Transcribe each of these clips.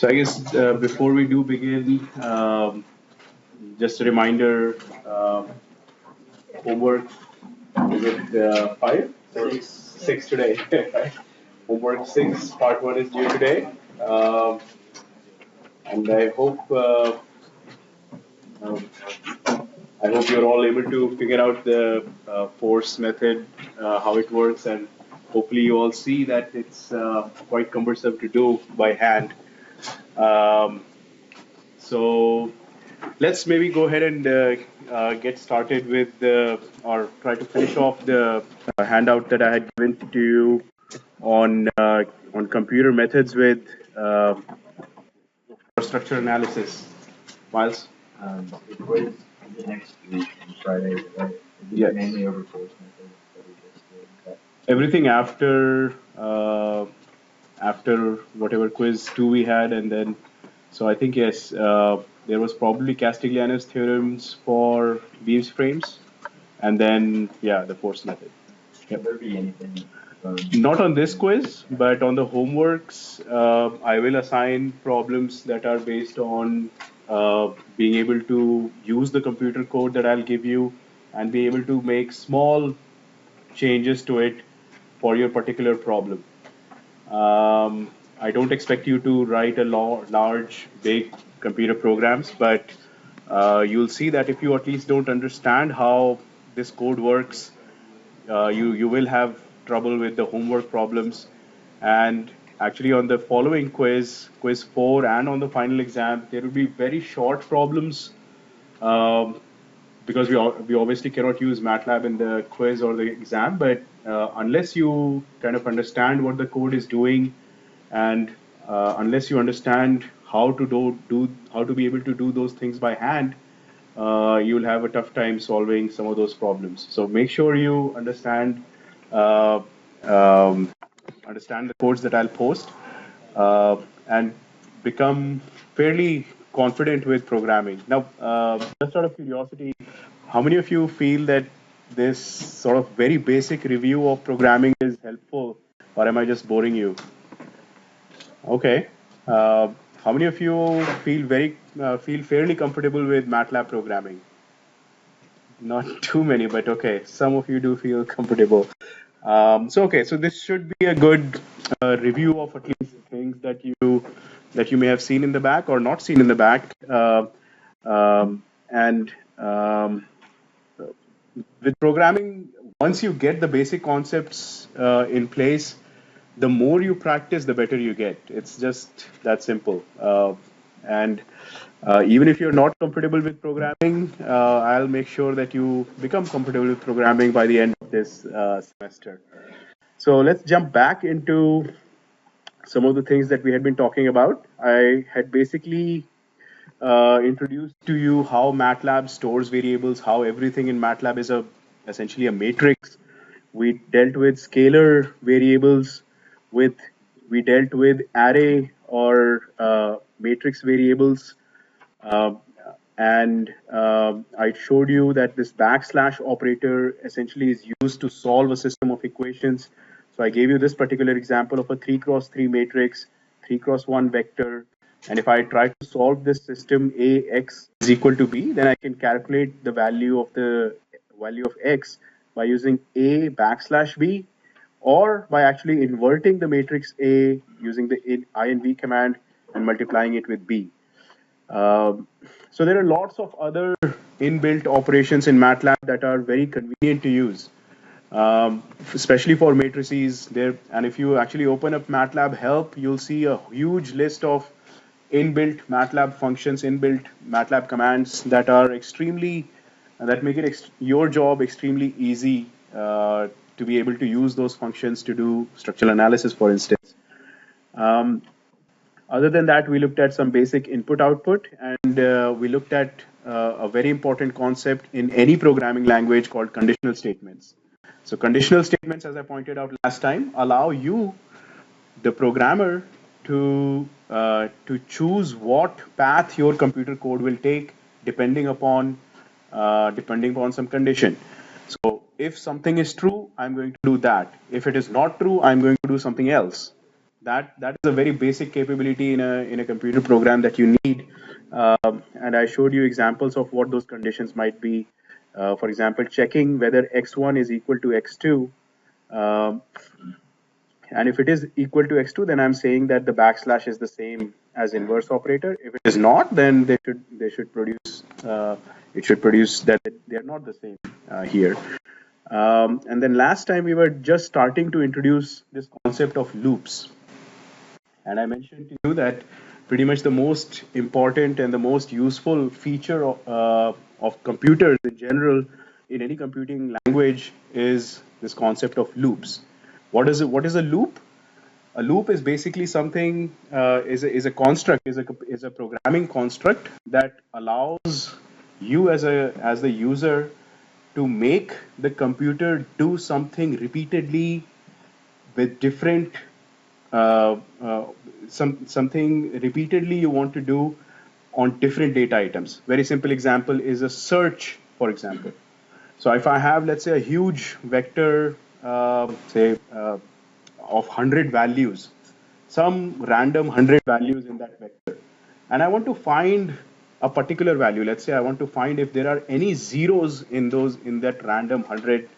So I guess before we do begin, just a reminder, homework, is it five or six today? Right? Homework six, part one is due today. And um, I hope you're all able to figure out the force method, how it works, and hopefully you all see that it's quite cumbersome to do by hand. Um, so let's maybe go ahead and get started with or try to finish off the handout that I had given to you on computer methods with structure analysis. Miles? It was the next week on Friday, right? Yes. Mainly over force methods that we just did. Okay. Everything after whatever quiz two we had, and then so I think yes, there was probably Castigliano's theorems for Weave's frames, and then yeah, the force method. Can there be anything? Not on this quiz, but on the homeworks, I will assign problems that are based on being able to use the computer code that I'll give you and be able to make small changes to it for your particular problem. I don't expect you to write a large, big computer programs, but you'll see that if you at least don't understand how this code works, you will have trouble with the homework problems. And actually, on the following quiz 4, and on the final exam, there will be very short problems. Because we obviously cannot use MATLAB in the quiz or the exam, but unless you kind of understand what the code is doing, and unless you understand how to how to be able to do those things by hand, you'll have a tough time solving some of those problems. So make sure you uh, um, understand the codes that I'll post, and become fairly confident with programming. Now, just out of curiosity, how many of you feel that this sort of very basic review of programming is helpful, or am I just boring you? Okay. How many of you feel fairly comfortable with MATLAB programming? Not too many, but okay. Some of you do feel comfortable. So this should be a good review of at least things that you may have seen in the back or not seen in the back. And with programming, once you get the basic concepts in place, the more you practice, the better you get. It's just that simple. And even if you're not comfortable with programming, I'll make sure that you become comfortable with programming by the end of this semester. So let's jump back into some of the things that we had been talking about. I had basically introduced to you how MATLAB stores variables, how everything in MATLAB is essentially a matrix. We dealt with scalar variables, with we dealt with array or matrix variables, uh, and I showed you that this backslash operator essentially is used to solve a system of equations. So I gave you this particular example of a 3 cross 3 matrix, 3 cross 1 vector. And if I try to solve this system Ax is equal to B, then I can calculate the value of X by using A backslash B, or by actually inverting the matrix A using the inv command and multiplying it with B. So there are lots of other inbuilt operations in MATLAB that are very convenient to use, especially for matrices. And if you actually open up MATLAB help, you'll see a huge list of inbuilt MATLAB functions, inbuilt MATLAB commands that make it your job extremely easy to be able to use those functions to do structural analysis, for instance. Other than that, we looked at some basic input-output, and we looked at a very important concept in any programming language called conditional statements. So conditional statements, as I pointed out last time, allow you, the programmer, to choose what path your computer code will take depending upon some condition. So if something is true, I'm going to do that. If it is not true, I'm going to do something else. that is a very basic capability in a computer program that you need. And I showed you examples of what those conditions might be. For example, checking whether x1 is equal to x2. Um, and if it is equal to x2, then I'm saying that the backslash is the same as inverse operator. If it is not, then they should produce it should produce that they are not the same here. And then last time we were just starting to introduce this concept of loops. And I mentioned to you that pretty much the most important and the most useful feature of computers in general in any computing language is this concept of loops. What is a loop? A loop is basically something is a construct is a programming construct that allows you as the user to make the computer do something repeatedly with different uh, uh, something repeatedly you want to do on different data items. Very simple example is a search, for example. So if I have, let's say, a huge vector, say, of 100 values, some random 100 values in that vector, and I want to find a particular value. Let's say I want to find if there are any zeros in that random 100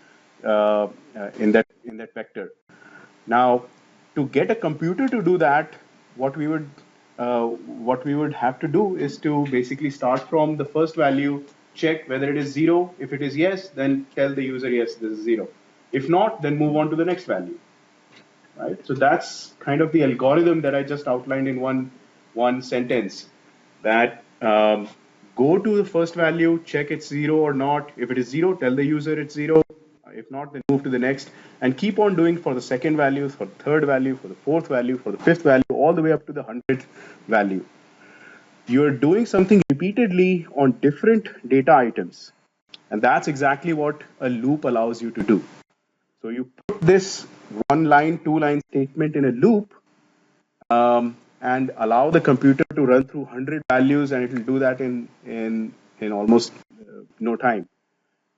in that vector. Now, to get a computer to do that, what we would what we would have to do is to basically start from the first value, check whether it is zero. If it is yes, then tell the user yes, this is zero. If not, then move on to the next value, right? So that's kind of the algorithm that I just outlined in one sentence. That go to the first value, check it's zero or not. If it is zero, tell the user it's zero. If not, then move to the next, and keep on doing for the second value, for the third value, for the fourth value, for the fifth value, all the way up to the 100th value. You're doing something repeatedly on different data items, and that's exactly what a loop allows you to do. So you put this one line, two line statement in a loop, and allow the computer to run through 100 values, and it will do that in almost no time.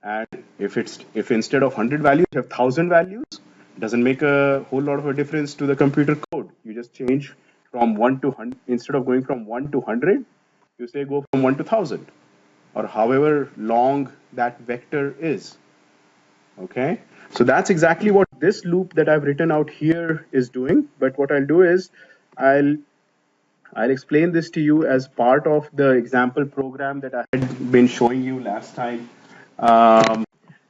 And if instead of 100 values you have 1,000 values, it doesn't make a whole lot of a difference to the computer code. You just change from 1 to 100. Instead of going from 1 to 100, you say go from 1 to 1,000, or however long that vector is. Okay, so that's exactly what this loop that I've written out here is doing. But what I'll do is I'll I'll explain this to you as part of the example program that I had been showing you last time. Um,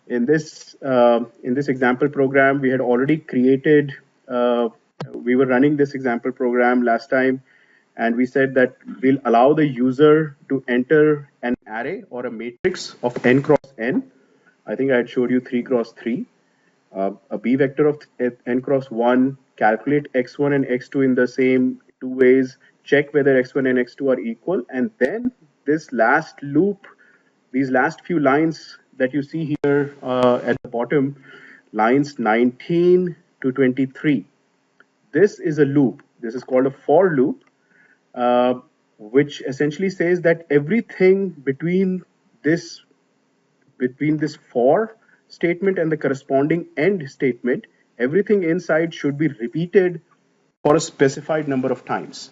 in this example program, we had already created. We were running this example program last time, and we said that we'll allow the user to enter an array or a matrix of n cross n. I think I had showed you 3 cross 3, a b vector of n cross 1, calculate x1 and x2 in the same two ways, check whether x1 and x2 are equal, and then this last loop, these last few lines that you see here at the bottom, lines 19 to 23. This is a loop. This is called a for loop, uh, which essentially says that everything this between this for statement and the corresponding end statement, everything inside should be repeated for a specified number of times.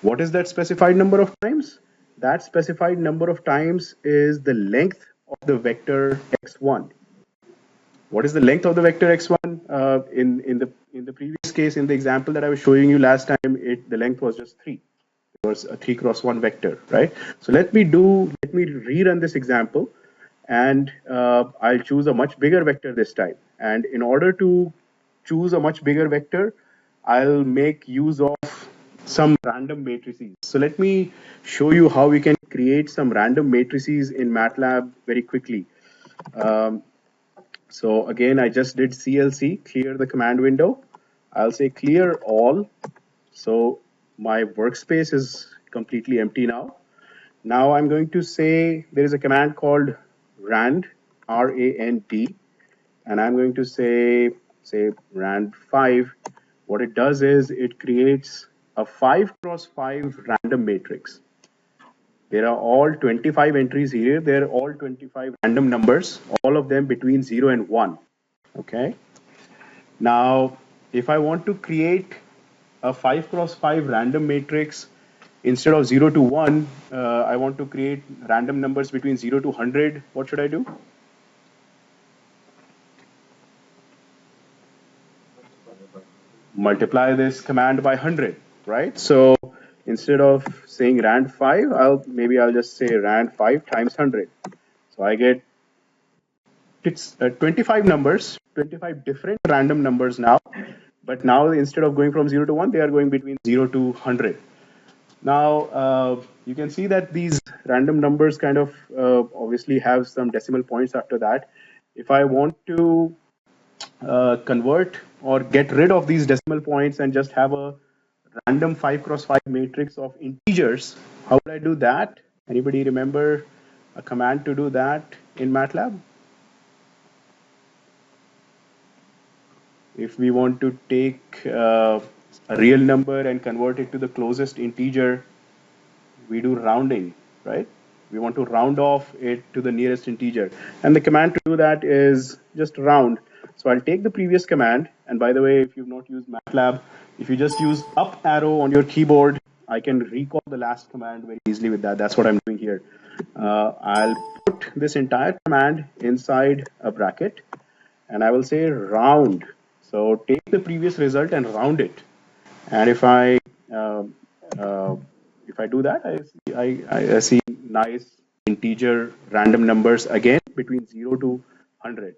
What is that specified number of times? That specified number of times is the length of the vector x1. What is the length of the vector x1? In the previous case, in the example that I was showing you last time, the length was just 3. It was a 3 cross 1 vector, right? So let me rerun this example, and I'll choose a much bigger vector this time. And in order to choose a much bigger vector, I'll make use of some random matrices. So let me show you how we can create some random matrices in MATLAB very quickly. Um, so again, I just did CLC, clear the command window. I'll say clear all. So my workspace is completely empty now. Now I'm going to say there is a command called rand, R-A-N-D, and I'm going to say rand 5. What it does is it creates a 5 cross 5 random matrix. There are all 25 entries here. They're all 25 random numbers, all of them between 0 and 1. Okay. Now, if I want to create a 5 cross 5 random matrix, instead of 0 to 1, I want to create random numbers between 0 to 100. What should I do? Multiply this command by 100, right? So instead of saying rand 5, I'll just say rand 5 times 100. So I get it's 25 numbers, 25 different random numbers now. But now instead of going from 0 to 1, they are going between 0 to 100. Now, you can see that these random numbers kind of obviously have some decimal points after that. If I want to convert or get rid of these decimal points and just have a random 5 cross 5 matrix of integers, how would I do that? Anybody remember a command to do that in MATLAB? If we want to take a real number and convert it to the closest integer, we do rounding, right? We want to round off it to the nearest integer. And the command to do that is just round. So I'll take the previous command. And by the way, if you've not used MATLAB, if you just use up arrow on your keyboard, I can recall the last command very easily with that. That's what I'm doing here. I'll put this entire command inside a bracket and I will say round. So take the previous result and round it. And uh, uh, if I do that, I see nice integer random numbers again between 0 to 100.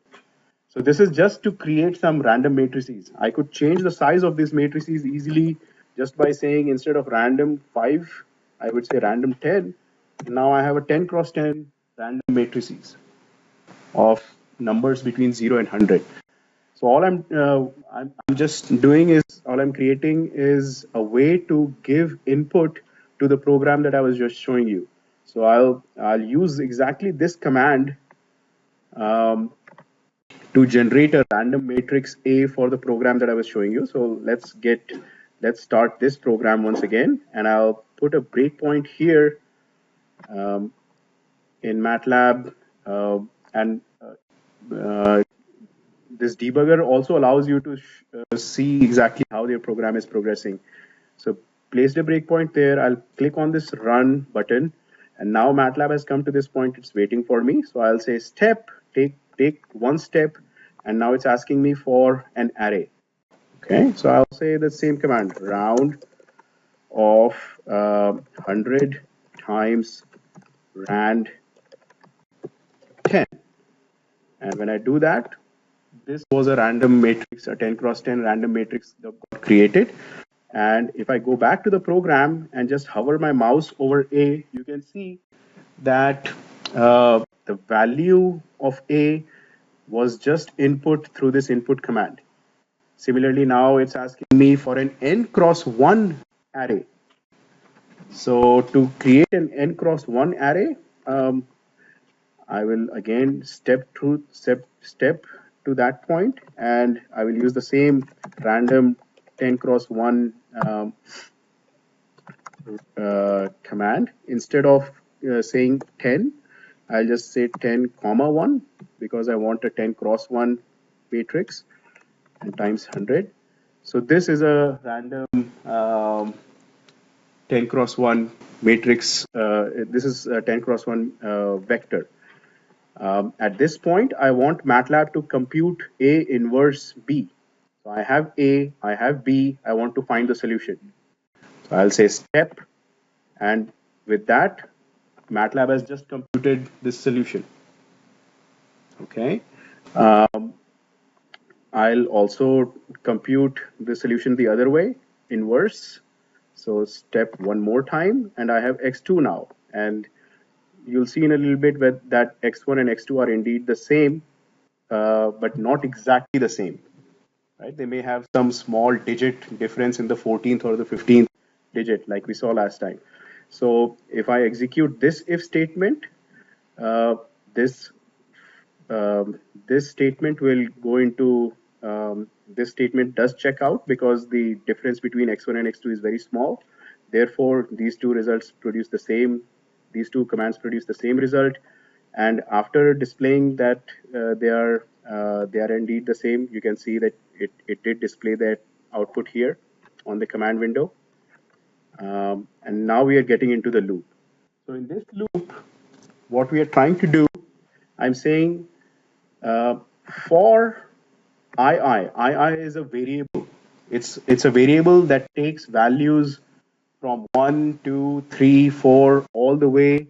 So this is just to create some random matrices. I could change the size of these matrices easily just by saying instead of random 5, I would say random 10. Now I have a 10 cross 10 random matrices of numbers between 0 and 100. So I'm just doing is all I'm creating is a way to give input to the program that I was just showing you. So I'll use exactly this command um, to generate a random matrix A for the program that I was showing you. So let's start this program once again, and I'll put a breakpoint here um, in MATLAB, and this debugger also allows you to see exactly how your program is progressing. So place the breakpoint there. I'll click on this run button, and now MATLAB has come to this point. It's waiting for me. So I'll say step, take one step, and now it's asking me for an array. Okay, so I'll say the same command, round of 100 times rand 10. And when I do that, this was a random matrix, a 10 cross 10 random matrix that got created. And if I go back to the program and just hover my mouse over A, you can see that the value of A was just input through this input command. Similarly, now it's asking me for an n cross 1 array. So to create an n cross 1 array, I will again step to that point, and I will use the same random 10 cross 1 command. Instead of saying 10, I'll just say 10 comma 1 because I want a 10 cross 1 matrix and times 100. So this is a random 10 cross 1 matrix. This is a 10 cross 1 vector. At this point, I want MATLAB to compute A inverse B. So I have A, I have B, I want to find the solution. So I'll say step, and with that, MATLAB has just computed this solution. Okay. I'll also compute the solution the other way, inverse. So step one more time, and I have x2 now. And you'll see in a little bit that x1 and x2 are indeed the same, but not exactly the same. Right? They may have some small digit difference in the 14th or the 15th digit, like we saw last time. So if I execute this if statement, uh, this this statement will go into this statement does check out because the difference between x1 and x2 is very small. Therefore, these two results produce the same. These two commands produce the same result. And after displaying that they are indeed the same, you can see that it did display that output here. on the command window. And now we are getting into the loop. So in this loop, what we are trying to do, I'm saying uh, for II is a variable. It's a variable that takes values from 1, 2, 3, 4, all the way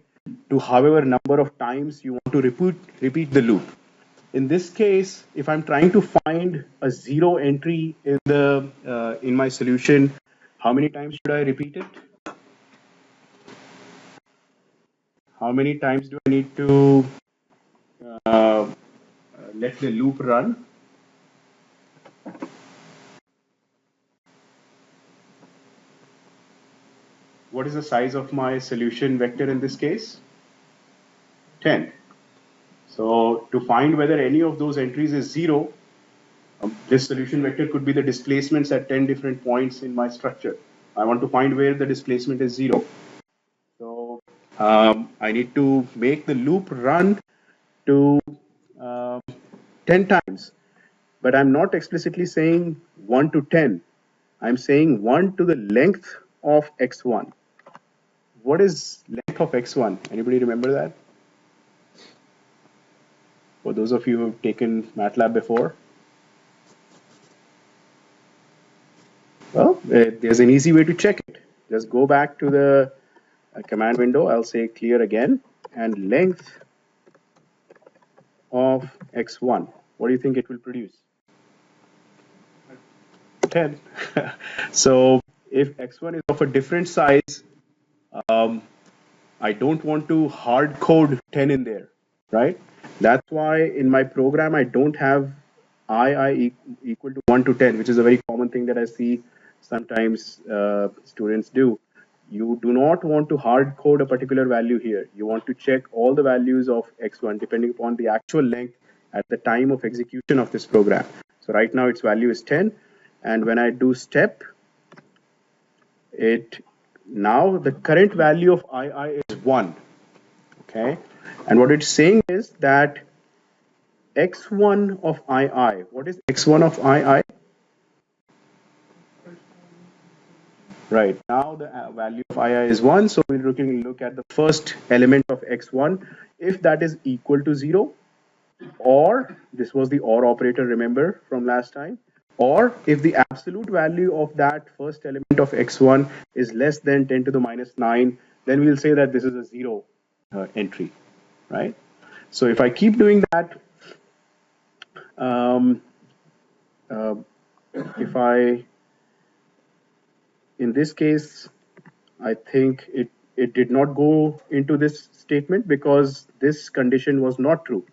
to however number of times you want to repeat the loop. In this case, if I'm trying to find a zero entry in my solution, how many times should I repeat it? How many times do I need to let the loop run? What is the size of my solution vector in this case? 10. So to find whether any of those entries is zero, this solution vector could be the displacements at 10 different points in my structure. I want to find where the displacement is zero. So I need to make the loop run to uh, 10 times, but I'm not explicitly saying 1 to 10. I'm saying 1 to the length of x1. What is length of x1? Anybody remember that? For those of you who have taken MATLAB before? Well, there's an easy way to check it. Just go back to the command window. I'll say clear again, and length of x1. What do you think it will produce? 10. So if x1 is of a different size, I don't want to hard code 10 in there, right? That's why in my program I don't have equal to 1 to 10, which is a very common thing that I see sometimes students do. You do not want to hard code a particular value here. You want to check all the values of x1 depending upon the actual length at the time of execution of this program. So right now its value is 10, and when I do step, it now the current value of II is 1. Okay, and what it's saying is that x1 of II, what is x1 of II? Right, now the value of II is 1, so we're looking look at the first element of x1. If that is equal to 0, or this was the or operator, remember from last time, or if the absolute value of that first element of x1 is less than 10 to the minus 9, then we'll say that this is a 0 entry, right? So if I keep doing that, um, uh, if I, in this case, I think it did not go into this statement because this condition was not true.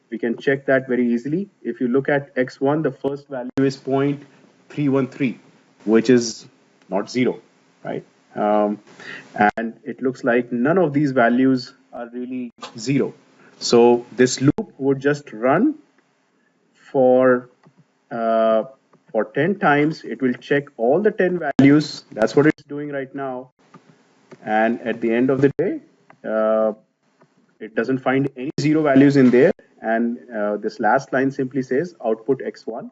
We can check that very easily. If you look at x1, the first value is 0.313, which is not zero, right? Um, and it looks like none of these values are really zero. So this loop would just run for uh, for 10 times. It will check all the 10 values. That's what it's doing right now. And at the end of the day, it doesn't find any zero values in there. And this last line simply says output x1.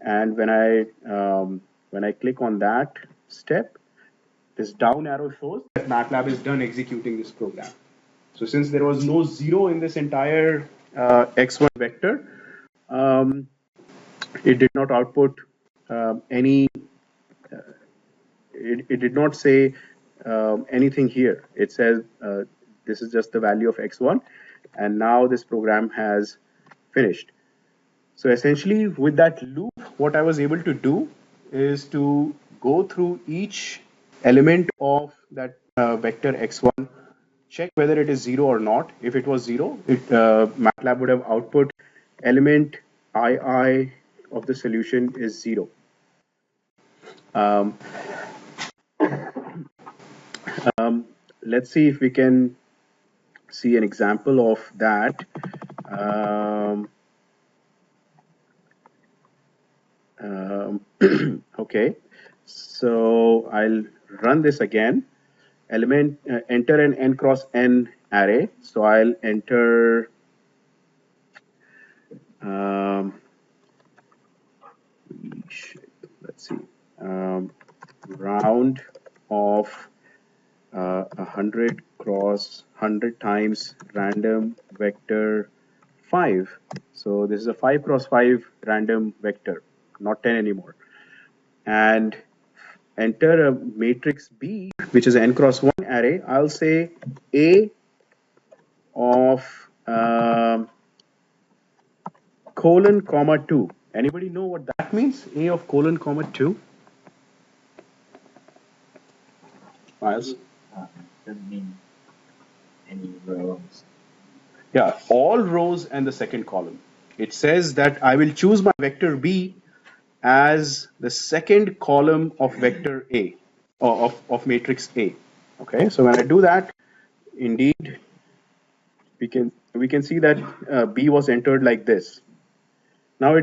And when I click on that step, this down arrow shows that MATLAB is done executing this program. So since there was no zero in this entire x1 vector, um, it did not output any. It did not say anything here. It says this is just the value of x1, and now this program has finished. So essentially, with that loop, what I was able to do is to go through each element of that vector x1, check whether it is zero or not. If it was zero, MATLAB would have output element II of the solution is zero. Um, let's see if we can see an example of that. Um, okay, so I'll run this again. Element enter an n cross n array. So I'll enter. Um, let's see. um, round of 100 cross 100 times random vector 5. So this is a 5 cross 5 random vector, not 10 anymore. And enter a matrix B, which is n cross 1 array. I'll say A of colon comma 2. Anybody know what that means? A of colon comma 2? Miles? Doesn't mean any rows. Yeah, all rows and the second column. It says that I will choose my vector B as the second column of vector A, or of matrix A. Okay, so when I do that, indeed, we can see that B was entered like this. Now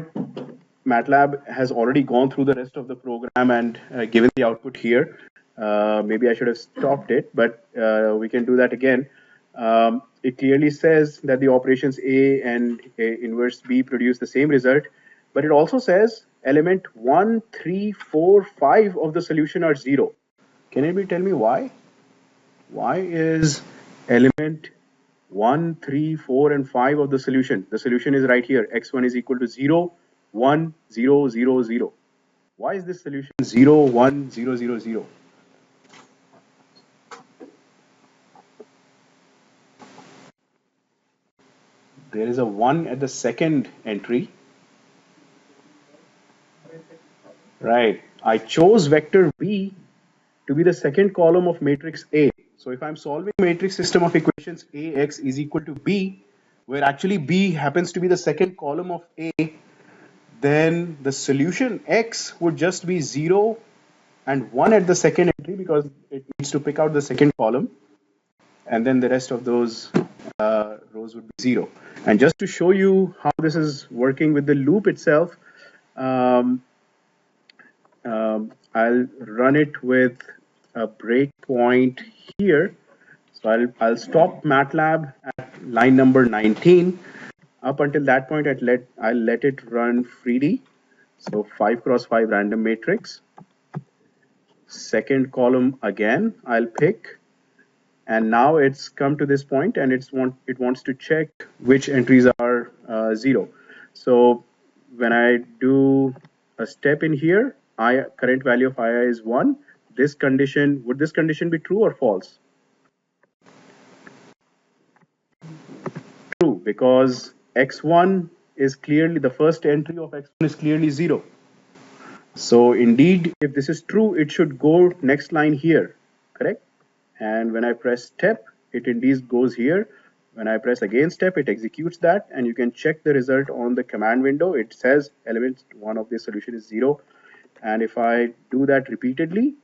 MATLAB has already gone through the rest of the program and given the output here. Maybe I should have stopped it, but we can do that again. It clearly says that the operations A and A inverse B produce the same result, but it also says element 1, 3, 4, 5 of the solution are 0. Can anybody tell me why? Why is element 1, 3, 4, and 5 of the solution? The solution is right here. X1 is equal to 0, 1, 0, 0, 0. Why is this solution 0, 1, 0, 0, 0? There is a 1 at the second entry. Right. I chose vector B to be the second column of matrix A. So if I'm solving matrix system of equations AX is equal to B, where actually B happens to be the second column of A, then the solution X would just be 0 and 1 at the second entry because it needs to pick out the second column, and then the rest of those rows would be 0. And just to show you how this is working with the loop itself, um, I'll run it with a breakpoint here. So I'll stop MATLAB at line number 19. Up until that point, I'll let it run freely. So 5 cross 5 random matrix. Second column again, I'll pick. And now it's come to this point and it wants to check which entries are 0. So when I do a step in here, current value of I is 1. Would this condition be true or false? True, because x1 is clearly, the first entry of x1 is clearly 0. So indeed, if this is true, it should go next line here, correct? And when I press step, it indeed goes here. When I press again step, it executes that, and you can check the result on the command window. It says element 1 of the solution is 0. And if I do that repeatedly,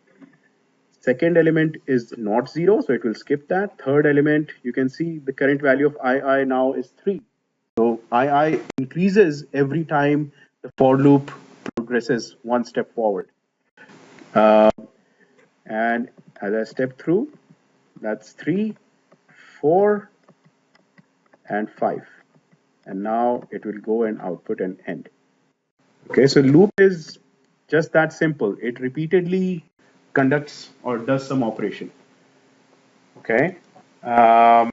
second element is not 0, so it will skip that. Third element, you can see the current value of II now is 3. So II increases every time the for loop progresses one step forward. And as I step through, that's 3, 4, and 5. And now it will go and output an end. Okay, so loop is just that simple. It repeatedly conducts or does some operation. Okay. Um,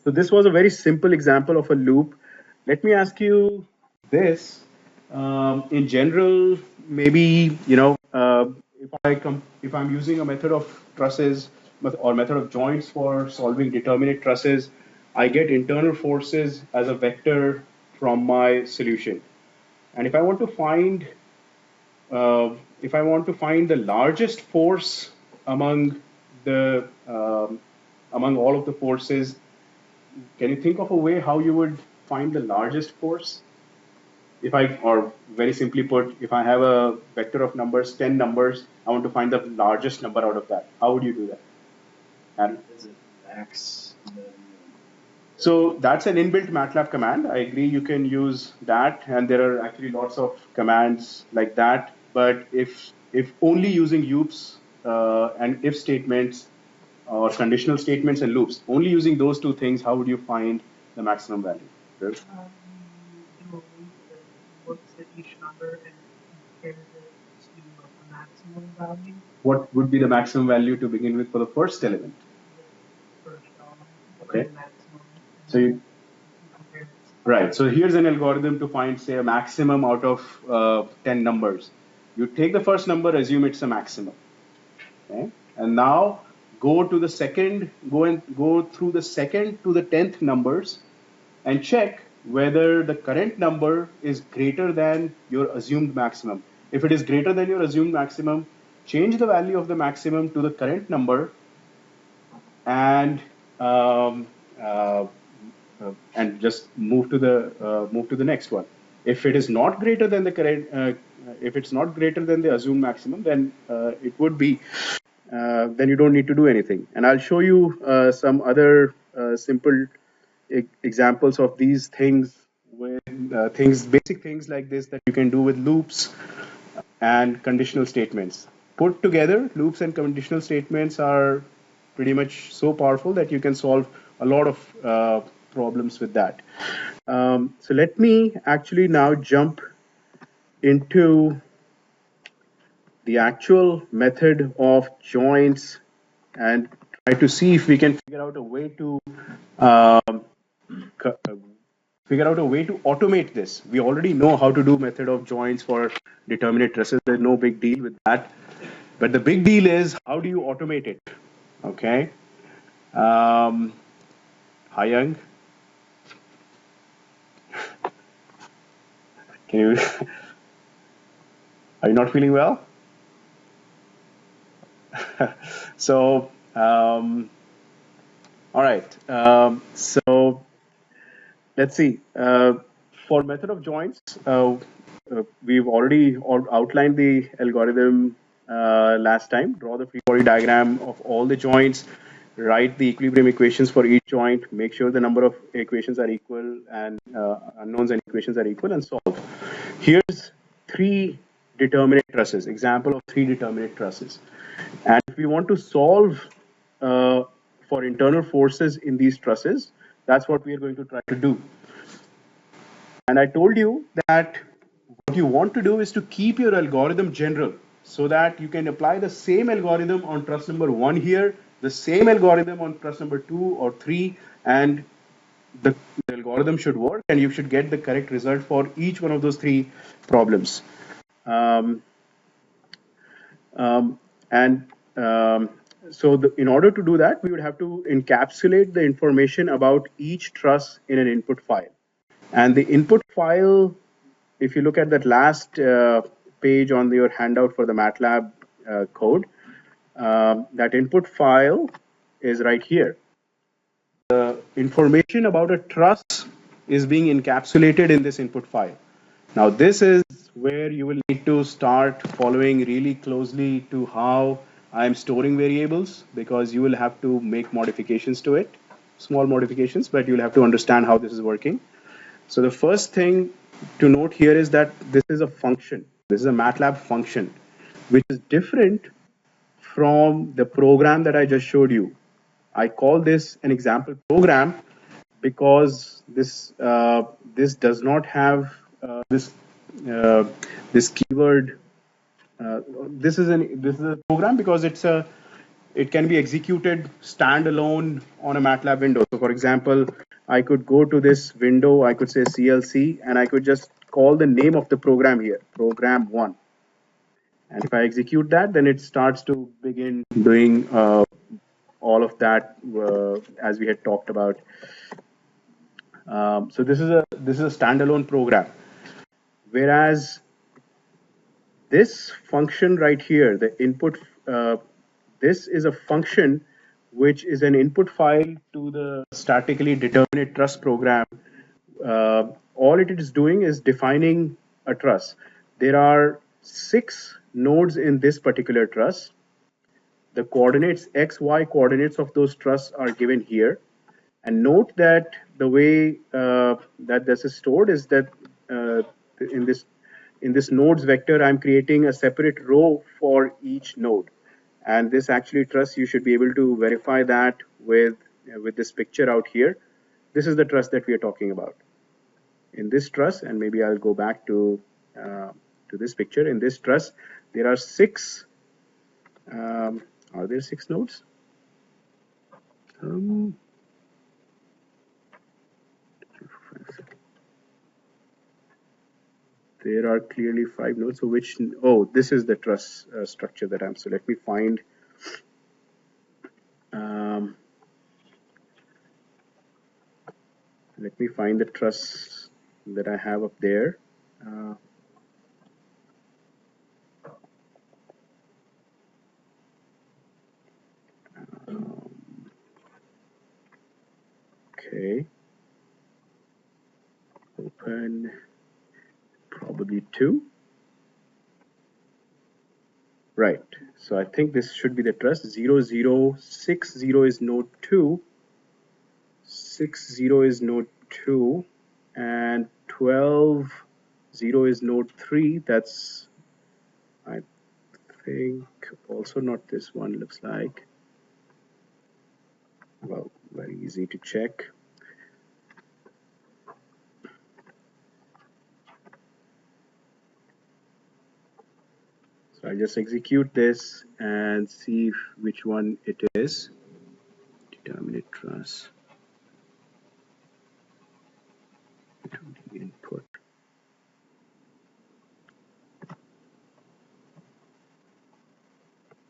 so this was a very simple example of a loop. Let me ask you this. In general, maybe if I'm using a method of trusses or method of joints for solving determinate trusses, I get internal forces as a vector from my solution. And if I want to find the largest force among the among all of the forces, can you think of a way how you would find the largest force? Or very simply put, if I have a vector of numbers, 10 numbers, I want to find the largest number out of that. How would you do that? And Is it max? so that's an inbuilt MATLAB command. I agree you can use that, and there are actually lots of commands like that. But if only using loops and if statements or conditional statements and loops, only using those two things, how would you find the maximum value? Good. What would be the maximum value to begin with for the first element? Okay. So you, right. So here's an algorithm to find, say, a maximum out of 10 numbers. You take the first number, assume it's a maximum. Okay. And now go through the second to the 10th numbers and check whether the current number is greater than your assumed maximum. If it is greater than your assumed maximum, change the value of the maximum to the current number and um, uh, just move to the next one. If it is not greater than the current, if it's not greater than the assumed maximum, then it would be. Then you don't need to do anything. And I'll show you some other simple examples of these things with basic things like this that you can do with loops and conditional statements. Put together, loops and conditional statements are pretty much so powerful that you can solve a lot of problems with that. So let me actually now jump into the actual method of joints and try to see if we can figure out a way to um, automate this. We already know how to do method of joints for determinate trusses. There's no big deal with that. But the big deal is how do you automate it? Okay. Um, Hi, Young. Can you? Are you not feeling well? So, all right. So let's see. For method of joints, we've already outlined the algorithm last time. Draw the free body diagram of all the joints. Write the equilibrium equations for each joint. Make sure the number of equations are equal and unknowns and equations are equal, and solve. Here's three determinate trusses. Example of three determinate trusses. And if we want to solve uh, for internal forces in these trusses, that's what we are going to try to do. And I told you that what you want to do is to keep your algorithm general so that you can apply the same algorithm on truss number one here, the same algorithm on truss number two or three, and the algorithm should work and you should get the correct result for each one of those three problems. Um, um, and so in order to do that, we would have to encapsulate the information about each truss in an input file. And the input file, if you look at that last page on your handout for the MATLAB code, that input file is right here. The information about a truss is being encapsulated in this input file. Now, this is where you will need to start following really closely to how I'm storing variables, because you will have to make modifications to it, small modifications, but you'll have to understand how this is working. So the first thing to note here is that this is a function. This is a MATLAB function, which is different from the program that I just showed you. I call this an example program because this does not have uh, this keyword. This is a program because it can be executed standalone on a MATLAB window. So, for example, I could go to this window. I could say CLC, and I could just call the name of the program here, program one. And if I execute that, then it starts to begin doing all of that as we had talked about. So this is a standalone program, whereas this function right here, the input, this is a function which is an input file to the statically determinate truss program. All it is doing is defining a truss. There are 6 nodes in this particular truss. The coordinates, x, y coordinates of those truss are given here. And note that the way that this is stored is that uh, in this in this nodes vector, I'm creating a separate row for each node. And this actually truss, you should be able to verify that with this picture out here. This is the truss that we are talking about. In this truss, and maybe I'll go back to this picture. In this truss, there are 6 Are there 6 nodes? Um, there are clearly 5 nodes. So which? Oh, this is the truss structure that I'm. So let me find. Um, let me find the truss that I have up there. Uh, okay. Open. Probably 2. Right. So I think this should be the truss. 0060 is node 2. 60 is node 2. And 12 is node 3. That's, I think, also not this one, looks like. Well, very easy to check. So I just execute this and see which one it is. Determinate truss. Input.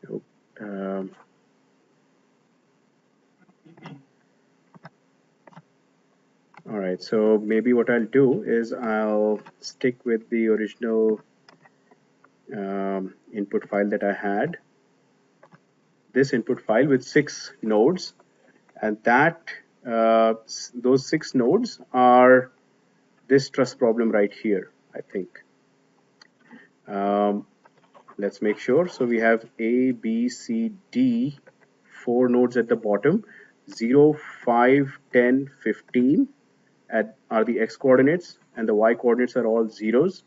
Nope. All right, so maybe what I'll do is I'll stick with the original input file that I had, this input file with 6 nodes, and that those 6 nodes are this truss problem right here, I think. Let's make sure. So we have A, B, C, D, 4 nodes at the bottom, 0, 5, 10, 15 are the x coordinates, and the y coordinates are all zeros.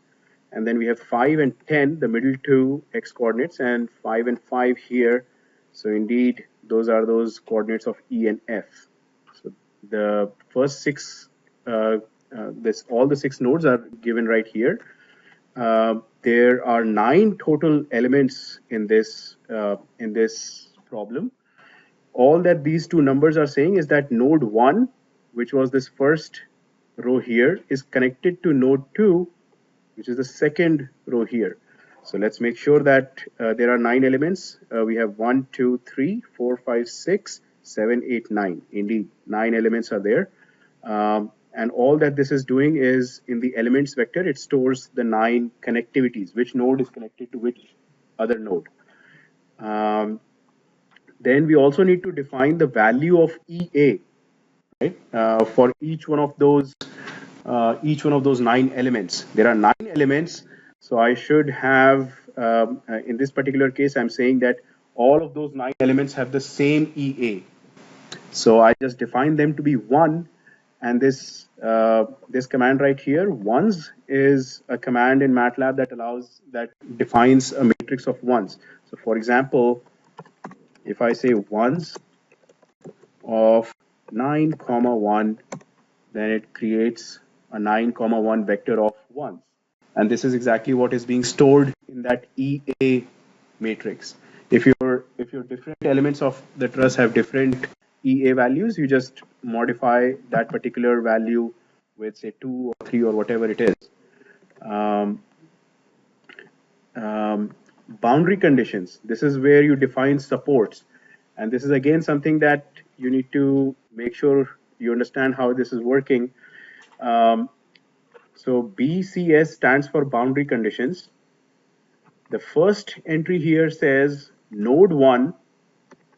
And then we have 5 and 10, the middle 2 x coordinates, and 5 and 5 here. So indeed, those are those coordinates of E and F. So the first 6, all the 6 nodes are given right here. There are 9 total elements in this problem. All that these two numbers are saying is that node 1, which was this first row here, is connected to node 2, which is the second row here. So let's make sure that there are 9 elements. We have 1, 2, 3, 4, 5, 6, 7, 8, 9. Indeed, 9 elements are there. And all that this is doing is in the elements vector, it stores the 9 connectivities, which node is connected to which other node. Then we also need to define the value of EA, right? For each one of those 9 elements. There are 9 elements, so I should have, in this particular case, I'm saying that all of those 9 elements have the same EA. So I just define them to be 1, and this command right here, ones, is a command in MATLAB that defines a matrix of ones. So for example, if I say ones of 9, 1, then it creates a 9, 1 vector of ones. And this is exactly what is being stored in that EA matrix. If your different elements of the truss have different EA values, you just modify that particular value with say 2 or 3 or whatever it is. Um, Boundary conditions. This is where you define supports. And this is again something that you need to make sure you understand how this is working. So BCS stands for boundary conditions. The first entry here says node 1,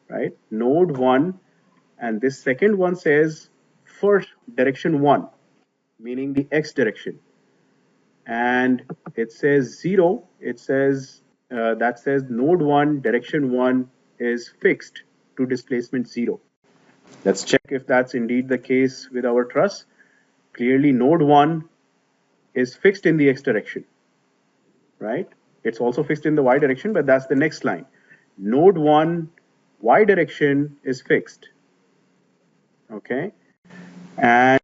right? Node 1, and this second one says first direction 1, meaning the x direction. And it says 0, it says that says node 1 direction 1 is fixed to displacement 0. Let's check if that's indeed the case with our truss. Clearly node 1 is fixed in the x direction, right? It's also fixed in the y direction, but that's the next line. Node 1 y direction is fixed, okay? And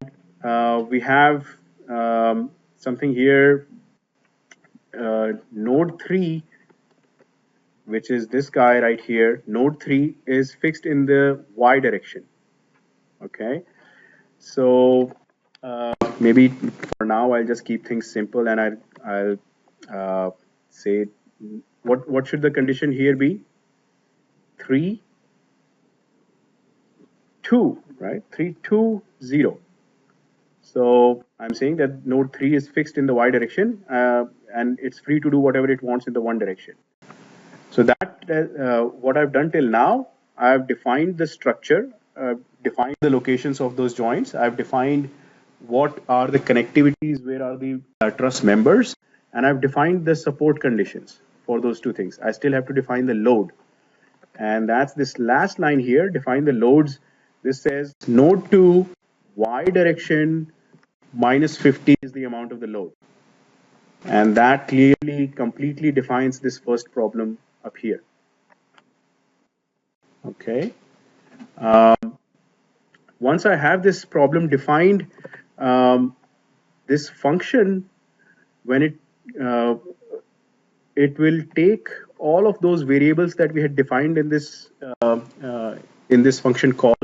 we have something here, node 3 which is this guy right here, node 3 is fixed in the y direction. Okay, so maybe for now I'll just keep things simple, and I'll say what should the condition here be? 3 2, right? 3 2 0. So I'm saying that node 3 is fixed in the y direction, and it's free to do whatever it wants in the one direction. So that what I've done till now, I've defined the structure, defined the locations of those joints. I've defined what are the connectivities, where are the truss members, and I've defined the support conditions for those two things. I still have to define the load, and that's this last line here. Define the loads. This says node 2 y direction minus 50 is the amount of the load, and that clearly completely defines this first problem up here. Okay. Once I have this problem defined, this function, when uh, it will take all of those variables that we had defined in this function call,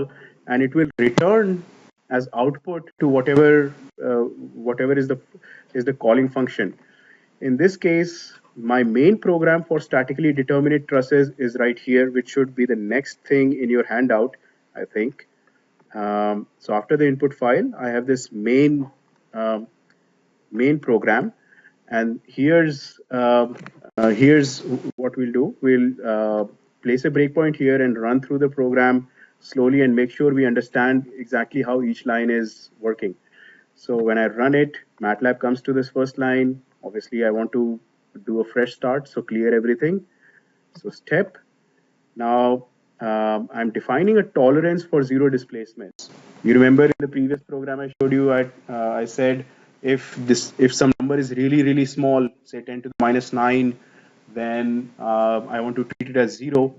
and it will return as output to whatever is the calling function. In this case, my main program for statically determinate trusses is right here, which should be the next thing in your handout, I think. So after the input file, I have this um, main program, and here's what we'll do. We'll place a breakpoint here and run through the program slowly and make sure we understand exactly how each line is working. So when I run it, MATLAB comes to this first line. Obviously, I want to do a fresh start, so clear everything. So step. Now I'm defining a tolerance for zero displacements. You remember in the previous program I showed you, I said if some number is really small, say 10 to the minus 9, then I want to treat it as 0.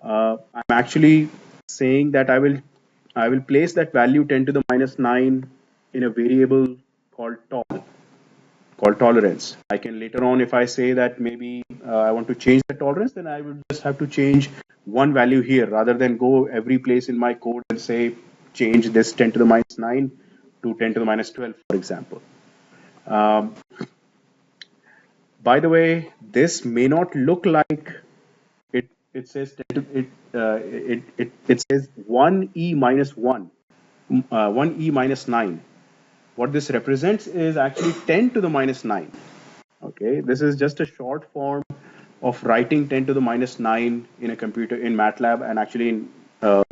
I'm actually saying that I will place that value 10 to the minus 9 in a variable called tolerance. I can later on, if I say that maybe I want to change the tolerance, then I will just have to change one value here rather than go every place in my code and say change this 10 to the minus 9 to 10 to the minus 12, for example. Um, by the way, this may not look like it. It says 10 to, it says 1e minus 1, 1e minus 9. What this represents is actually 10 to the minus 9. Okay, this is just a short form of writing 10 to the minus 9 in a computer in MATLAB and actually in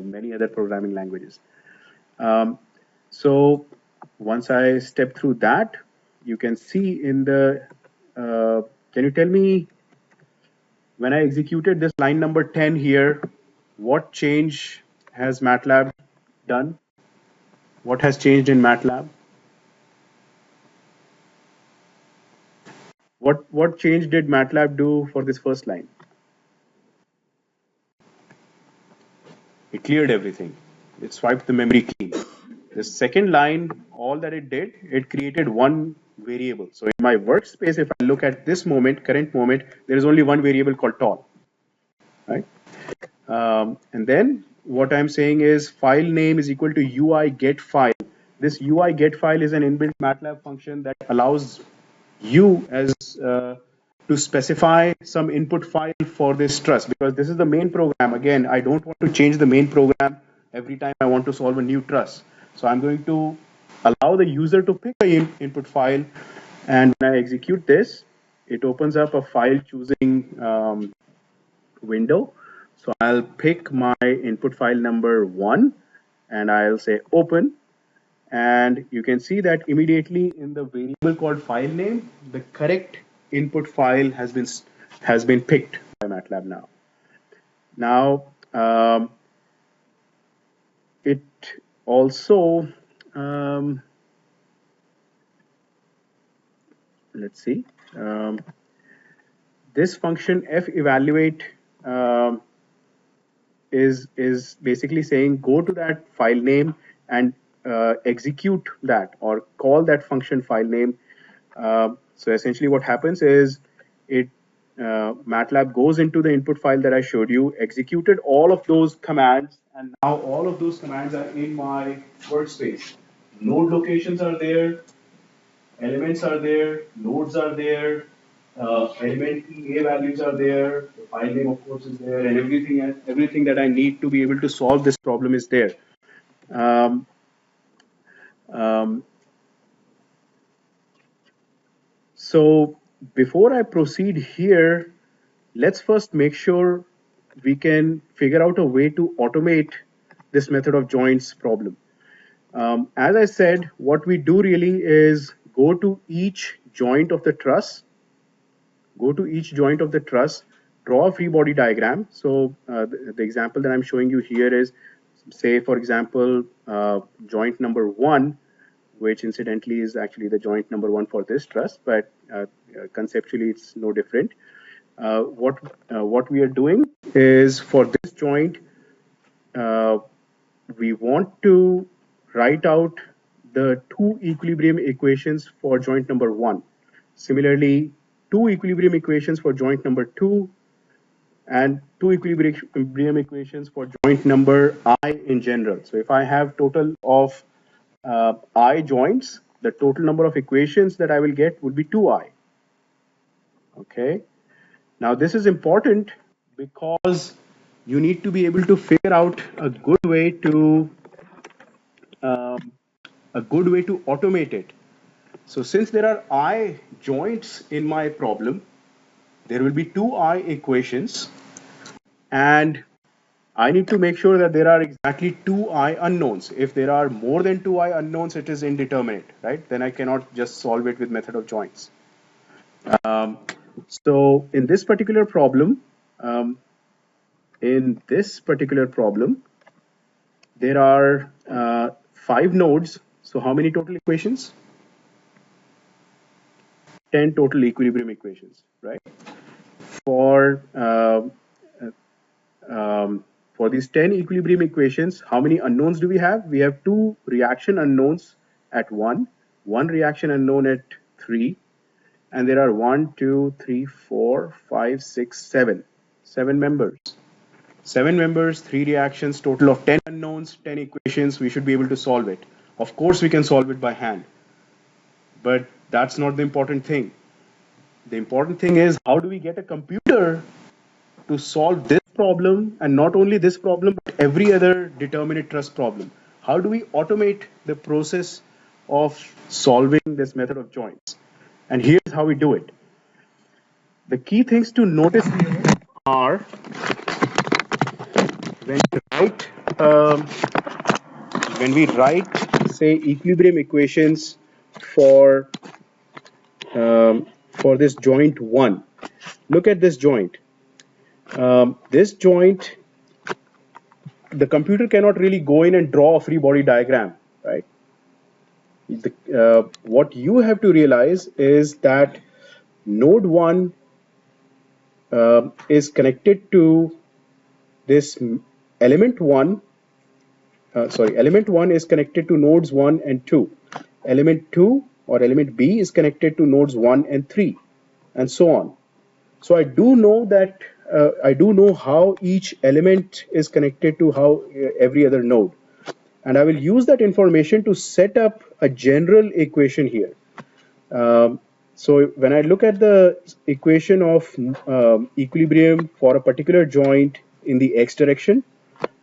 many other programming languages. So once I step through that, you can see in the, can you tell me when I executed this line number 10 here, what change has MATLAB done? What has changed in MATLAB? What change did MATLAB do for this first line? It cleared everything. It swiped the memory clean. The second line, all that it did, it created one variable. So in my workspace, if I look at this moment, current moment, there is only one variable called tall, right? And then what I'm saying is file name is equal to UI get file. This UI get file is an inbuilt MATLAB function that allows you as to specify some input file for this truss, because this is the main program. Again, I don't want to change the main program every time I want to solve a new truss. So I'm going to allow the user to pick the input file, and when I execute this, it opens up a file choosing window. So I'll pick my input file number 1 and I'll say open, and you can see that immediately in the variable called file name, the correct input file has been picked by MATLAB now. Now it also let's see, this function f evaluate is basically saying go to that file name and execute that or call that function file name. So essentially what happens is it MATLAB goes into the input file that I showed you, executed all of those commands, and now all of those commands are in my workspace. Node locations are there, elements are there, nodes are there, element EA values are there, the file name of course is there, and everything that I need to be able to solve this problem is there. Um, um, so before I proceed here, let's first make sure we can figure out a way to automate this method of joints problem. As I said, what we do really is go to each joint of the truss, draw a free body diagram. So the example that I'm showing you here is, say, for example, joint number one, which incidentally is actually the joint number one for this truss, but conceptually it's no different. What we are doing is for this joint, uh, we want to write out the two equilibrium equations for joint number one. Similarly, two equilibrium equations for joint number two, and two equilibrium equations for joint number I in general. So if I have total of I joints, the total number of equations that I will get would be 2I. Okay. Now this is important because you need to be able to figure out um, a good way to automate it. So since there are I joints in my problem, there will be two I equations, and I need to make sure that there are exactly two I unknowns. If there are more than two I unknowns, it is indeterminate, right? Then I cannot just solve it with method of joints. Um, so um, in this particular problem, there are five nodes. So how many total equations? 10 total equilibrium equations, right? For for these 10 equilibrium equations, how many unknowns do we have? We have two reaction unknowns at 1, one reaction unknown at 3, and there are 1, 2, 3, 4, 5, 6, 7. 7 members. 7 members, 3 reactions, total of 10 unknowns, 10 equations. We should be able to solve it. Of course, we can solve it by hand, but that's not the important thing. The important thing is, how do we get a computer to solve this problem, and not only this problem, but every other determinate truss problem? How do we automate the process of solving this method of joints? And here's how we do it. The key things to notice here are, when we write, um, say, equilibrium equations for for this joint one. Look at this joint. This joint, the computer cannot really go in and draw a free body diagram, right? What you have to realize is that node 1 is connected to this element 1. Element 1 is connected to nodes 1 and 2. Element 2 or element B is connected to nodes 1 and 3, and so on. So I do know how each element is connected to how every other node. And I will use that information to set up a general equation here. So when I look at the equation of equilibrium for a particular joint in the x direction,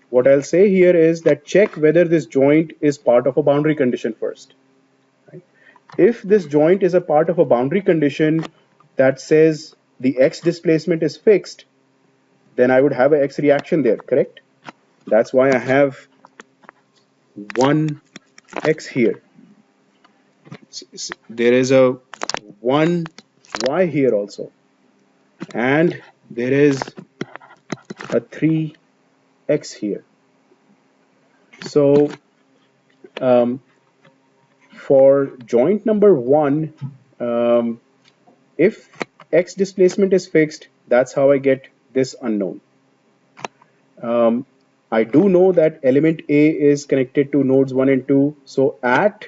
what I'll say here is that check whether this joint is part of a boundary condition first. Right? If this joint is a part of a boundary condition that says the x displacement is fixed, then I would have an x reaction there, correct? That's why I have 1x here. There is a 1y here also, and there is a 3x here. So for joint number 1, if x displacement is fixed, that's how I get this unknown. I do know that element A is connected to nodes 1 and 2. So at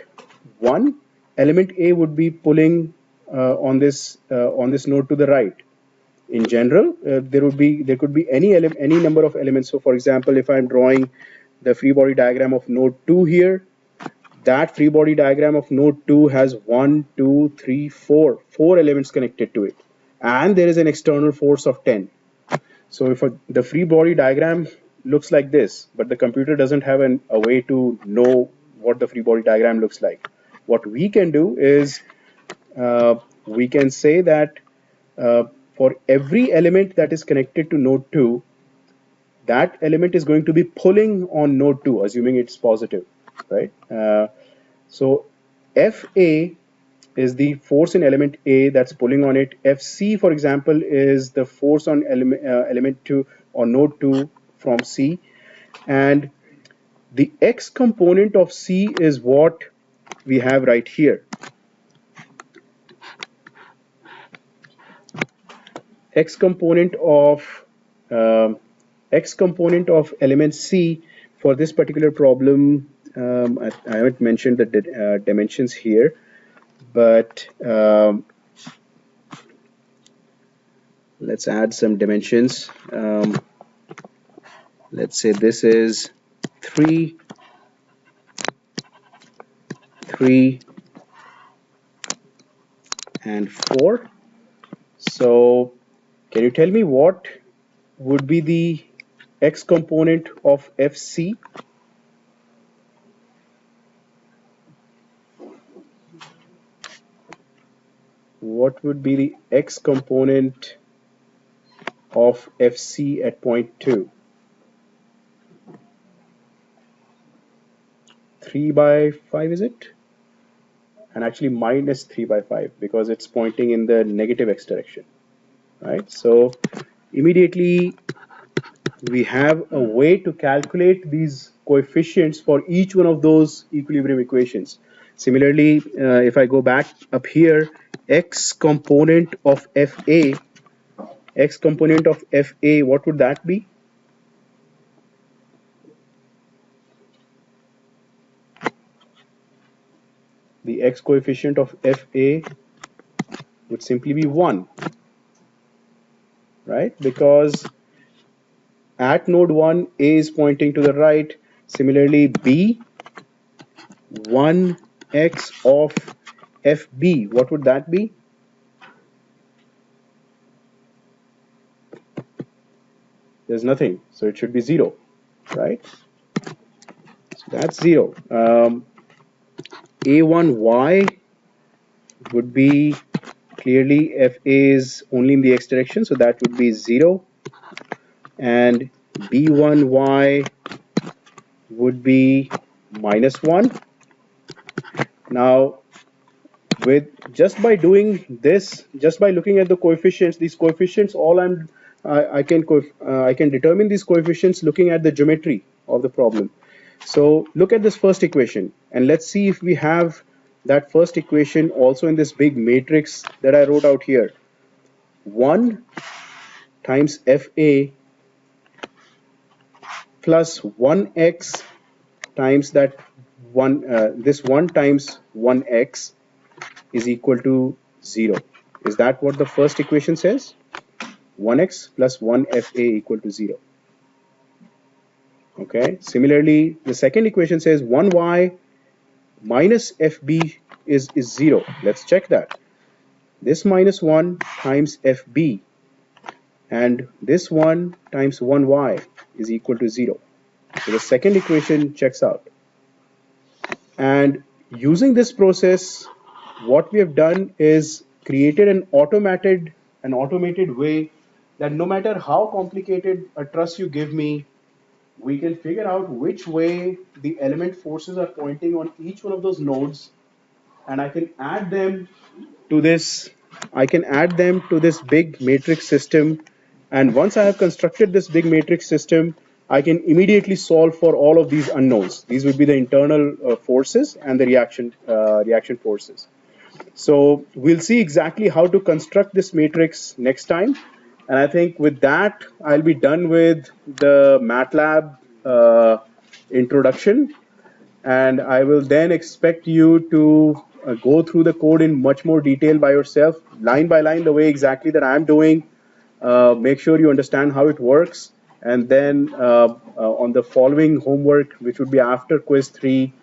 1, element A would be pulling on this node to the right. in general, there could be any number of elements. So for example, if I'm drawing the free body diagram of node 2 here, that free body diagram of node 2 has 1, 2, 3, 4 elements connected to it, and there is an external force of 10. So if the free body diagram looks like this, but the computer doesn't have a way to know what the free body diagram looks like, what we can do is we can say that uh, for every element that is connected to node 2, that element is going to be pulling on node 2, assuming it's positive, right? So FA is the force in element A that's pulling on it. FC, for example, is the force on element 2 or node 2 from C. And the X component of C is what we have right here. X component of um, X component of element C for this particular problem. I haven't mentioned the dimensions here, but let's add some dimensions. Let's say this is 3, 3, and 4. So can you tell me what would be the X component of FC? What would be the X component of FC at point 2? 3 by 5, is it? And actually minus 3 by 5, because it's pointing in the negative X direction, right? So immediately we have a way to calculate these coefficients for each one of those equilibrium equations. Similarly, if I go back up here, X component of FA, what would that be? The X coefficient of FA would simply be 1, right? Because at node 1, A is pointing to the right. Similarly, B, 1x of FB, what would that be? There's nothing, so it should be 0, right? So that's 0. A1y would be clearly FA is only in the x direction, so that would be 0. And B1y would be minus 1. Now, with just by doing this, just by looking at the coefficients, these coefficients, I can determine these coefficients looking at the geometry of the problem. So look at this first equation, and let's see if we have that first equation also in this big matrix that I wrote out here. 1 times FA plus 1x times that this 1 times 1x is equal to 0. Is that what the first equation says? 1x plus 1FA equal to 0. Okay. Similarly, the second equation says 1y minus FB is 0. Let's check that. This minus 1 times FB and this 1 times 1y is equal to 0. So the second equation checks out. And using this process, what we have done is created an automated way that no matter how complicated a truss you give me, we can figure out which way the element forces are pointing on each one of those nodes, and I can add them to this big matrix system. And once I have constructed this big matrix system, I can immediately solve for all of these unknowns. These would be the internal forces and the reaction forces. So we'll see exactly how to construct this matrix next time. And I think with that, I'll be done with the MATLAB introduction. And I will then expect you to go through the code in much more detail by yourself, line by line, the way exactly that I'm doing. Make sure you understand how it works, and then on the following homework, which would be after quiz 3,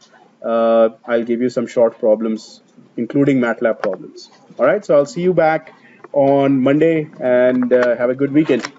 I'll give you some short problems, including MATLAB problems. All right, so I'll see you back on Monday, and have a good weekend.